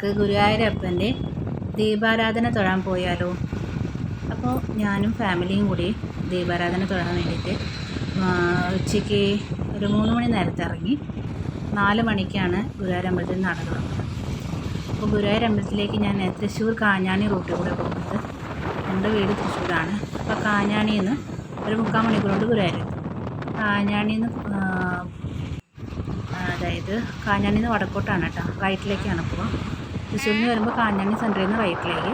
നമുക്ക് ഗുരുവായൂരപ്പൻ്റെ ദീപാരാധന തൊഴാൻ പോയാലോ? അപ്പോൾ ഞാനും ഫാമിലിയും കൂടി ദീപാരാധന തൊഴാൻ വേണ്ടിയിട്ട് ഉച്ചയ്ക്ക് ഒരു 3 മണി നേരത്തെ ഇറങ്ങി. 4 മണിക്കാണ് ഗുരുവായൂരമ്പലത്തിൽ നട തുറക്കുന്നത്. അപ്പോൾ ഗുരുവായൂരമ്പലത്തിലേക്ക് ഞാൻ തൃശ്ശൂർ കാഞ്ഞാണി റൂട്ടിൽ കൂടെ പോകുന്നത്. എൻ്റെ വീട് തൃശ്ശൂരാണ്. അപ്പോൾ കാഞ്ഞാണിയിൽ നിന്ന് ഒരു 3/4 മണിക്കൂർ കൊണ്ട് ഗുരുവായൂരെത്തും. കാഞ്ഞാണിയിൽ നിന്ന് അതായത് കാഞ്ഞാണിയിൽ നിന്ന് വടക്കോട്ടാണ് കേട്ടോ, റൈറ്റിലേക്കാണ് പോവുക. തൃശ്ശൂരിൽ നിന്ന് വരുമ്പോൾ കാഞ്ഞാണി സെൻറ്ററിൽ നിന്ന് റൈറ്റിലേക്ക്.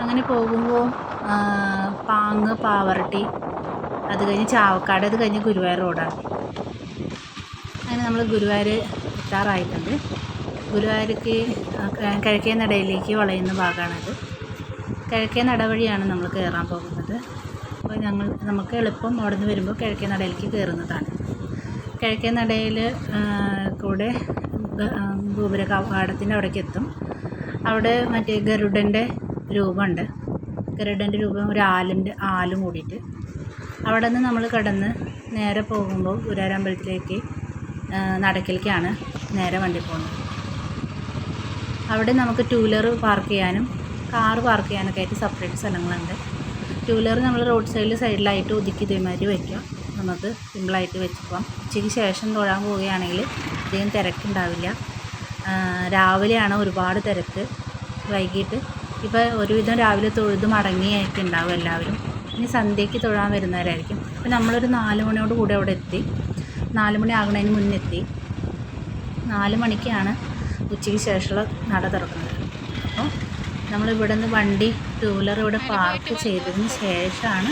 അങ്ങനെ പോകുമ്പോൾ പാങ്ങ്, പാവറട്ടി, അത് കഴിഞ്ഞ് ചാവക്കാട്, അത് കഴിഞ്ഞ് ഗുരുവായൂർ റോഡാണ്. അങ്ങനെ നമ്മൾ ഗുരുവായൂർ എത്താറായിട്ടുണ്ട്. ഗുരുവായൂർക്ക് കിഴക്കേ നടയിലേക്ക് വളയുന്ന ഭാഗമാണത്. കിഴക്കേ നട വഴിയാണ് നമ്മൾ കയറാൻ പോകുന്നത്. അപ്പോൾ നമുക്ക് എളുപ്പം അവിടെ നിന്ന് വരുമ്പോൾ കിഴക്കേ നടയിലേക്ക് കയറുന്നതാണ്. കിഴക്കേ നടയിൽ കൂടെ ഗോപുര കവാടത്തിൻ്റെ അവിടേക്ക് എത്തും. അവിടെ മറ്റേ ഗരുഡൻ്റെ രൂപമുണ്ട്. ഗരുഡൻ്റെ രൂപം ഒരു ആലും കൂടിയിട്ട് അവിടെ നിന്ന് നമ്മൾ കടന്ന് നേരെ പോകുമ്പോൾ ഗുരുവായൂരമ്പലത്തിലേക്ക് നടക്കലേക്കാണ് നേരെ വണ്ടി പോകുന്നത്. അവിടെ നമുക്ക് 2 വീലർ പാർക്ക് ചെയ്യാനും കാറ് പാർക്ക് ചെയ്യാനൊക്കെ ആയിട്ട് സെപ്പറേറ്റ് സ്ഥലങ്ങളുണ്ട്. 2 വീലർ നമ്മൾ റോഡ് സൈഡിലായിട്ട് ഒതുക്കി ഇതേമാതിരി വയ്ക്കുക. നമുക്ക് സിമ്പിളായിട്ട് വെച്ച് പോകാം. ഉച്ചയ്ക്ക് ശേഷം തൊഴാൻ പോവുകയാണെങ്കിൽ അധികം തിരക്കുണ്ടാവില്ല. രാവിലെയാണ് ഒരുപാട് തിരക്ക്. വൈകിട്ട് ഇപ്പോൾ ഒരുവിധം രാവിലെ തൊഴുത് മടങ്ങിയായിട്ടുണ്ടാവും എല്ലാവരും. ഇനി സന്ധ്യയ്ക്ക് തൊഴാൻ വരുന്നവരായിരിക്കും. അപ്പോൾ നമ്മളൊരു 4 മണിയോട് കൂടി അവിടെ എത്തി. 4 മണി ആകുന്നതിന് മുന്നെത്തി. 4 മണിക്കാണ് ഉച്ചയ്ക്ക് ശേഷമുള്ള നട തുറക്കുന്നത്. അപ്പോൾ നമ്മളിവിടെ നിന്ന് വണ്ടി 2 വീലർ ഇവിടെ പാർക്ക് ചെയ്തതിന് ശേഷമാണ്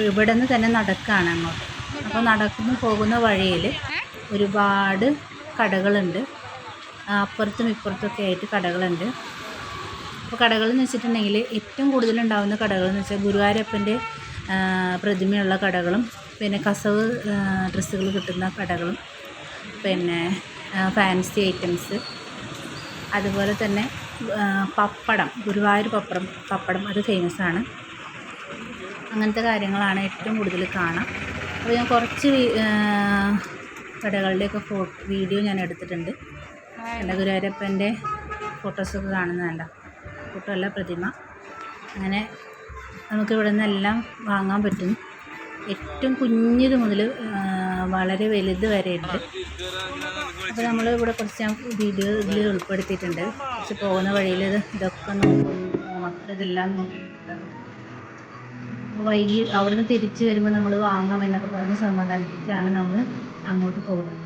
ഇവിടെ നിന്ന് തന്നെ നടക്കുകയാണ് അങ്ങോട്ട്. അപ്പോൾ പോകുന്ന വഴിയിൽ ഒരുപാട് കടകളുണ്ട്. അപ്പുറത്തും ഇപ്പുറത്തൊക്കെ ആയിട്ട് കടകളുണ്ട്. അപ്പോൾ കടകളെന്ന് വെച്ചിട്ടുണ്ടെങ്കിൽ ഏറ്റവും കൂടുതലുണ്ടാകുന്ന കടകളെന്ന് വെച്ചാൽ ഗുരുവായൂരപ്പൻ്റെ പ്രതിമയുള്ള കടകളും, പിന്നെ കസവ് ഡ്രസ്സുകൾ കിട്ടുന്ന കടകളും, പിന്നെ ഫാൻസി ഐറ്റംസ്, അതുപോലെ തന്നെ പപ്പടം, ഗുരുവായൂർ പപ്പടം അത് ഫേമസാണ്. അങ്ങനത്തെ കാര്യങ്ങളാണ് ഏറ്റവും കൂടുതൽ കാണാം. അപ്പോൾ ഞാൻ കുറച്ച് കടകളുടെയൊക്കെ വീഡിയോ ഞാൻ എടുത്തിട്ടുണ്ട്. എൻ്റെ ഗുരുവായൂരപ്പൻ്റെ ഫോട്ടോസൊക്കെ കാണുന്നതല്ല, ഫോട്ടോ അല്ല, പ്രതിമ. അങ്ങനെ നമുക്ക് ഇവിടെ നിന്നെല്ലാം വാങ്ങാൻ പറ്റും. ഏറ്റവും കുഞ്ഞത് മുതൽ വളരെ വലുത് വരെ ഉണ്ട്. അപ്പോൾ നമ്മൾ ഇവിടെ കുറച്ച് ഞാൻ വീഡിയോ ഇതിൽ ഉൾപ്പെടുത്തിയിട്ടുണ്ട്. കുറച്ച് പോകുന്ന വഴിയിൽ ഇതൊക്കെ ഇതെല്ലാം വൈകി അവിടെ നിന്ന് തിരിച്ച് വരുമ്പോൾ നമ്മൾ വാങ്ങാം എന്നൊക്കെ പറഞ്ഞ് സമാധാനിപ്പിച്ചാണ് നമ്മൾ അങ്ങോട്ട് പോകുന്നത്.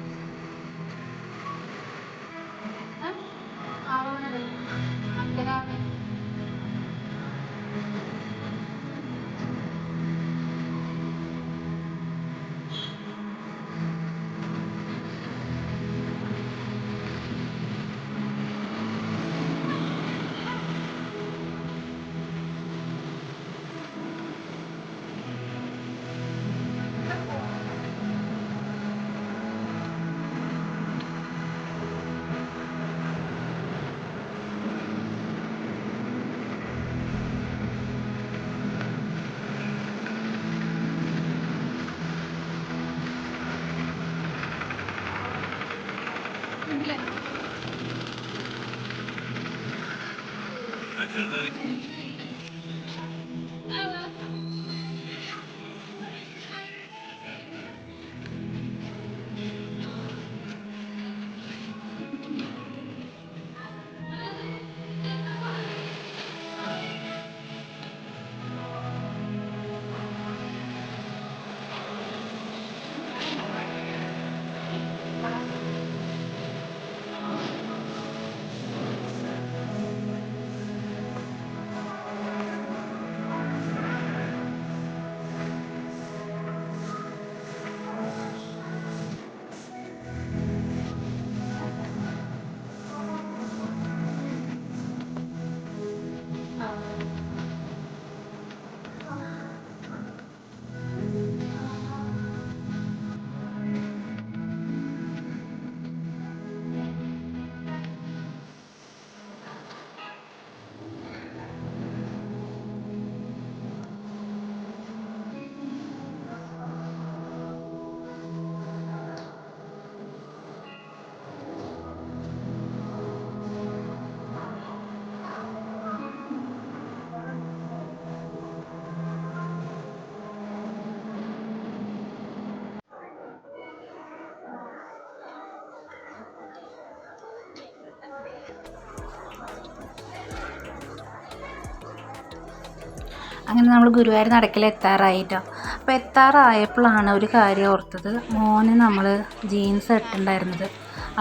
അങ്ങനെ നമ്മൾ ഗുരുവായൂർ നടക്കൽ എത്താറായിട്ടോ. അപ്പോൾ എത്താറായപ്പോഴാണ് ഒരു കാര്യം ഓർത്തത്. മോന് നമ്മൾ ജീൻസ് ഇട്ടിട്ടുണ്ടായിരുന്നത്.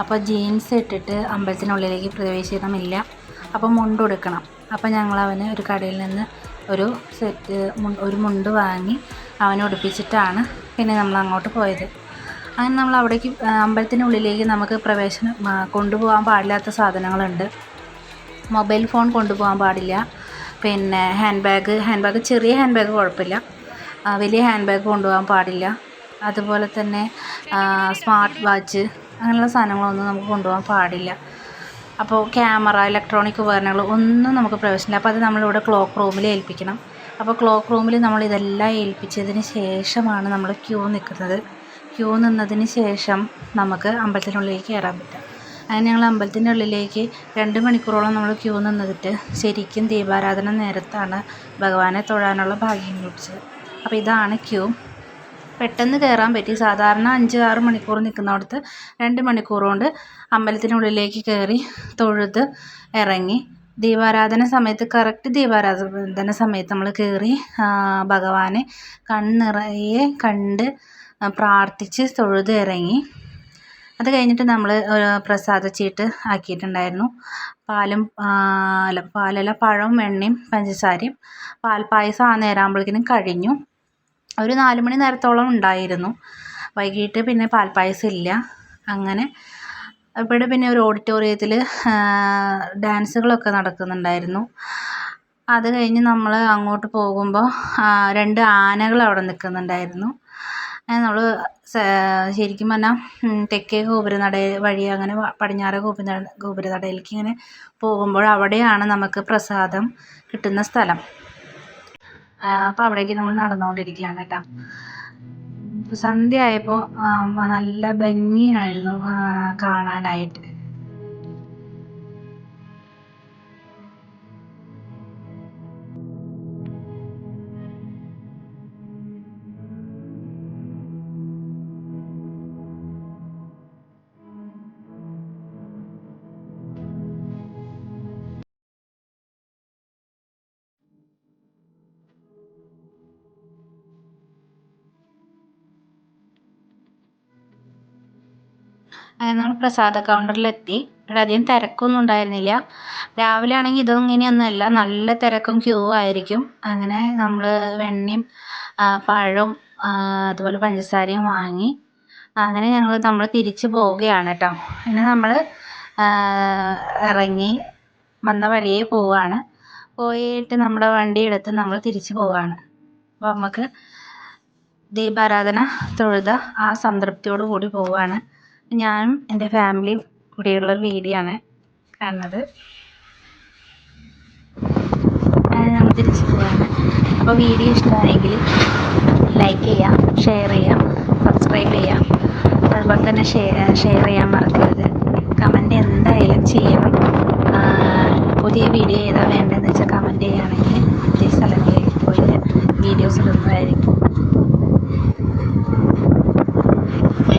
അപ്പോൾ ജീൻസ് ഇട്ടിട്ട് അമ്പലത്തിനുള്ളിലേക്ക് പ്രവേശനമില്ല. അപ്പോൾ മുണ്ട് ഉടുക്കണം. അപ്പോൾ ഞങ്ങൾ അവന് ഒരു കടയിൽ നിന്ന് ഒരു മുണ്ട് വാങ്ങി അവനെ ഉടുപ്പിച്ചിട്ടാണ് പിന്നെ നമ്മൾ അങ്ങോട്ട് പോയത്. അങ്ങനെ നമ്മൾ അവിടേക്ക് അമ്പലത്തിനുള്ളിലേക്ക് നമുക്ക് പ്രവേശനം കൊണ്ടുപോകാൻ പാടില്ലാത്ത സാധനങ്ങളുണ്ട്. മൊബൈൽ ഫോൺ കൊണ്ടുപോകാൻ പാടില്ല. പിന്നെ ഹാൻഡ് ബാഗ് ചെറിയ ഹാൻഡ് ബാഗ് കുഴപ്പമില്ല, വലിയ ഹാൻഡ് ബാഗ് കൊണ്ടുപോകാൻ പാടില്ല. അതുപോലെ തന്നെ സ്മാർട്ട് വാച്ച് അങ്ങനെയുള്ള സാധനങ്ങളൊന്നും നമുക്ക് കൊണ്ടുപോകാൻ പാടില്ല. അപ്പോൾ ക്യാമറ, ഇലക്ട്രോണിക് ഉപകരണങ്ങൾ ഒന്നും നമുക്ക് പ്രവേശനമില്ല. അപ്പോൾ അത് നമ്മളിവിടെ ക്ലോക്ക് റൂമിൽ ഏൽപ്പിക്കണം. അപ്പോൾ ക്ലോക്ക് റൂമിൽ നമ്മൾ ഇതെല്ലാം ഏൽപ്പിച്ചതിന് ശേഷമാണ് നമ്മൾ ക്യൂ നിൽക്കുന്നത്. ക്യൂ നിന്നതിന് ശേഷം നമുക്ക് അമ്പലത്തിനുള്ളിലേക്ക് കയറാൻ പറ്റും. അങ്ങനെ ഞങ്ങൾ അമ്പലത്തിൻ്റെ ഉള്ളിലേക്ക് 2 മണിക്കൂറോളം നമ്മൾ ക്യൂ നിന്നിട്ട് ശരിക്കും ദീപാരാധന നേരത്താണ് ഭഗവാനെ തൊഴാനുള്ള ഭാഗ്യം ലഭിച്ചത്. അപ്പോൾ ഇതാണ് ക്യൂ. പെട്ടെന്ന് കയറാൻ പറ്റി. സാധാരണ 5-6 മണിക്കൂർ നിൽക്കുന്നിടത്ത് 2 മണിക്കൂർ കൊണ്ട് അമ്പലത്തിനുള്ളിലേക്ക് കയറി തൊഴുത് ഇറങ്ങി. ദീപാരാധന സമയത്ത് കറക്റ്റ് ദീപാരാധന സമയത്ത് നമ്മൾ കയറി ഭഗവാനെ കണ്ണിറയെ കണ്ട് പ്രാർത്ഥിച്ച് തൊഴുത് ഇറങ്ങി. അത് കഴിഞ്ഞിട്ട് നമ്മൾ പ്രസാദ ചീട്ട് ആക്കിയിട്ടുണ്ടായിരുന്നു. പഴവും വെണ്ണയും പഞ്ചസാരയും പാൽപ്പായസം ആ നേരമാകുമ്പോഴേക്കിനും കഴിഞ്ഞു. ഒരു 4 മണി നേരത്തോളം ഉണ്ടായിരുന്നു. വൈകിട്ട് പിന്നെ പാൽപ്പായസം ഇല്ല. അങ്ങനെ ഇവിടെ പിന്നെ ഒരു ഓഡിറ്റോറിയത്തിൽ ഡാൻസുകളൊക്കെ നടക്കുന്നുണ്ടായിരുന്നു. അത് കഴിഞ്ഞ് നമ്മൾ അങ്ങോട്ട് പോകുമ്പോൾ 2 ആനകൾ അവിടെ നിൽക്കുന്നുണ്ടായിരുന്നു. നമ്മൾ ശരിക്കും പറഞ്ഞാൽ തെക്കേ ഗോപുരനട വഴി അങ്ങനെ പടിഞ്ഞാറേ ഗോപുരനടയിലേക്ക് ഇങ്ങനെ പോകുമ്പോൾ അവിടെയാണ് നമുക്ക് പ്രസാദം കിട്ടുന്ന സ്ഥലം. അപ്പോൾ അവിടേക്ക് നമ്മൾ നടന്നുകൊണ്ടിരിക്കുകയാണ് കേട്ടോ. സന്ധ്യ ആയപ്പോൾ നല്ല ഭംഗിയായിരുന്നു കാണാനായിട്ട്. നമ്മൾ പ്രസാദ കൗണ്ടറിലെത്തി. ഇവിടെ അധികം തിരക്കൊന്നും ഉണ്ടായിരുന്നില്ല. രാവിലെ ആണെങ്കിൽ ഇതും ഇങ്ങനെയൊന്നുമല്ല, നല്ല തിരക്കും ക്യൂ ആയിരിക്കും. അങ്ങനെ നമ്മൾ വെണ്ണയും പഴവും അതുപോലെ പഞ്ചസാരയും വാങ്ങി അങ്ങനെ നമ്മൾ തിരിച്ച് പോവുകയാണ് കേട്ടോ. പിന്നെ നമ്മൾ ഇറങ്ങി വന്ന വഴിയേ പോവുകയാണ്. പോയിട്ട് നമ്മുടെ വണ്ടി എടുത്ത് നമ്മൾ തിരിച്ച് പോവുകയാണ്. അപ്പോൾ നമുക്ക് ദീപാരാധന തൊഴുത ആ സംതൃപ്തിയോട് കൂടി പോവുകയാണ്. ഞാനും എൻ്റെ ഫാമിലിയും കൂടിയുള്ള വീഡിയോ ആണ് കാണുന്നത്. ഞങ്ങൾ തിരിച്ചു പോവുകയാണ്. അപ്പോൾ വീഡിയോ ഇഷ്ടമായെങ്കിൽ ലൈക്ക് ചെയ്യുക, ഷെയർ ചെയ്യുക, സബ്സ്ക്രൈബ് ചെയ്യുക. അതുപോലെ തന്നെ ഷെയർ ചെയ്യാൻ മറക്കരുത്. കമൻറ്റ് എന്തായാലും ചെയ്യണം. പുതിയ വീഡിയോ ഏതാ വേണ്ടതെന്ന് വെച്ചാൽ കമൻറ്റ് ചെയ്യുകയാണെങ്കിൽ പുതിയ സ്ഥലങ്ങളിലേക്ക് പോയിട്ട് വീഡിയോസ് ഇടുന്നതായിരിക്കും.